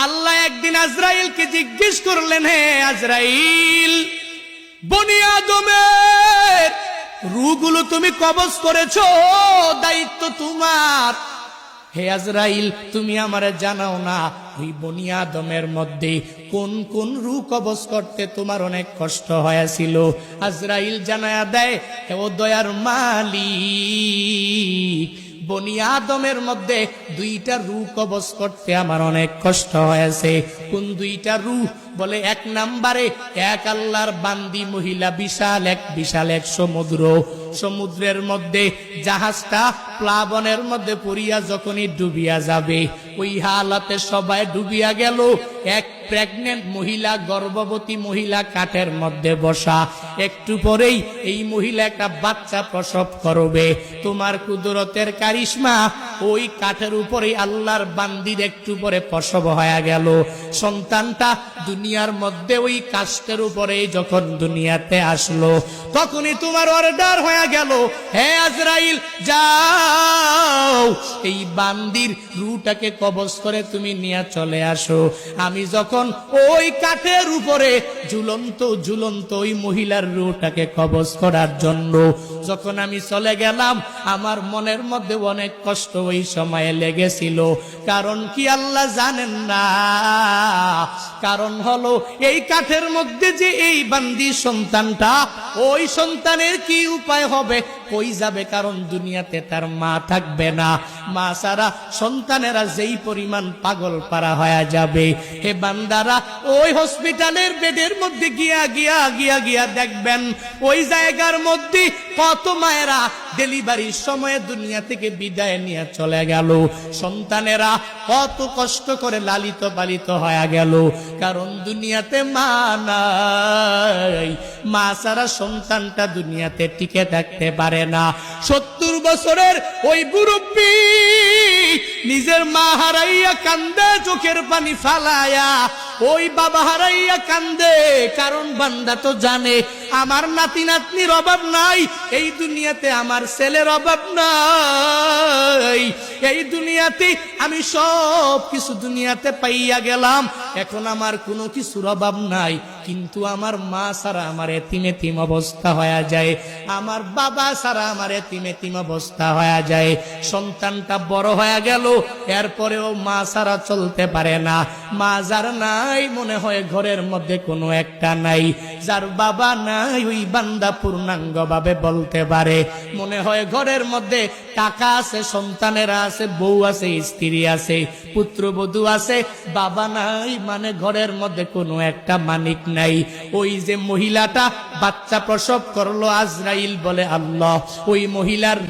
আল্লাহ একদিন আজরাইলকে জিজ্ঞেস করলেন, হে আজরাইল, বনি আদমের রূহগুলো তুমি কবজ করেছো, দায়িত্ব তোমার। হে আজরাইল, তুমি আমারে জানাও না ওই বনি আদমের মধ্যে কোন কোন রূহ কবজ করতে তোমার অনেক কষ্ট হয়েছিল? আজরাইল জানায়া দেয়, হে ও দয়ার মালিক, বনি আদমের মধ্যে দুইটা রূহ কবজ করতে আমার অনেক কষ্ট হয়েছে। কোন দুইটা রূহ? বলে, এক নম্বরে এক আল্লাহর বান্দি মহিলা, বিশাল এক সমুদ্রের মধ্যে জাহাজটা প্লাবনের মধ্যে পড়িয়া যখনই ডুবিয়া যাবে, ওই হালাতে সবাই ডুবিয়া গেল। এক প্রেগনেন্ট মহিলা, গর্ভবতী মহিলা কাঠের মধ্যে বসা, একটু পরেই এই মহিলা একটা বাচ্চা প্রসব করবে। তোমার কুদরতের কারিশমা, ওই কাঠের উপরে আল্লাহর বান্দির একটু পরে প্রসব হয়ে গেল। সন্তানটা দুনিয়ার মধ্যে ওই কাষ্ঠের উপরে যখন দুনিয়াতে আসলো, তখনই তোমার অর্ডার হয়ে গেল, হে আজরাইল, যাও এই বান্দির রূহটাকে কবজ করে তুমি নিয়ে চলে আসো। আমি যখন ওই কাঠের উপরে ঝুলন্ত ওই মহিলার রূহটাকে কবজ করার জন্য যখন আমি চলে গেলাম, আমার মনের মধ্যে অনেক কষ্ট ওই সময়ে লেগেছিল। কারণ কি আল্লাহ জানেন না? কারণ হলো এই কাঠের মধ্যে যে এই বান্দি সন্তানটা, ওই সন্তানের কি উপায় হবে, কই যাবে? কারণ দুনিয়াতে তার মা থাকবে না। মা ছাড়া সন্তানেরা যেই পরিমাণ পাগল পারা হয়ে যাবে, হে বান্দারা, ওই হসপিটালের বেডের মধ্যে গিয়া দেখবেন, ওই জায়গার মধ্যে কত মায়েরা ডেলিভারির সময়ে দুনিয়া থেকে বিদায় নিয়ে চলে গেল। সন্তানেরা কত কষ্ট করে লালিত পালিত হয়ে গেল, কারণ দুনিয়াতে মা নাই। মা ছাড়া সন্তানটা দুনিয়াতে টিকে থাকতে পারে না। 70 বছরের ওই মুরব্বী নিজের মা হারাইয়া কান্দে, চোখের পানি ফালায়া, ওই বাবা হারাইয়া কান্দে। কারণ বান্দা তো জানে আমার নাতি নাতনির অভাব নাই, এই দুনিয়াতে আমার ছেলের অভাব নাই, এই দুনিয়াতে আমি সব কিছু দুনিয়াতে পাইয়া গেলাম, এখন আমার কোনো কিছুর অভাব নাই। কিন্তু আমার মা ছাড়া আমার এতিম অবস্থা হয়ে যায়, আমার বাবা ছাড়া আমার এতিম অবস্থা হয়ে যায়। সন্তানটা বড় হয়ে গেল, এরপরেও মা ছাড়া চলতে পারে না। মা যার নাই, মনে হয় ঘরের মধ্যে কোনো একটা নাই। যার বাবা নাই, ওই বান্দা পূর্ণাঙ্গ ভাবে বলতে পারে, মনে হয় ঘরের মধ্যে টাকা আছে, সন্তানেরা আছে, বউ আছে, স্ত্রী আছে, পুত্রবধূ আছে, বাবা নাই, মানে ঘরের মধ্যে কোনো একটা মানিক নাই। ওই যে মহিলাটা বাচ্চা প্রসব করলো, আজরাইল বলে, আল্লাহ, ওই মহিলার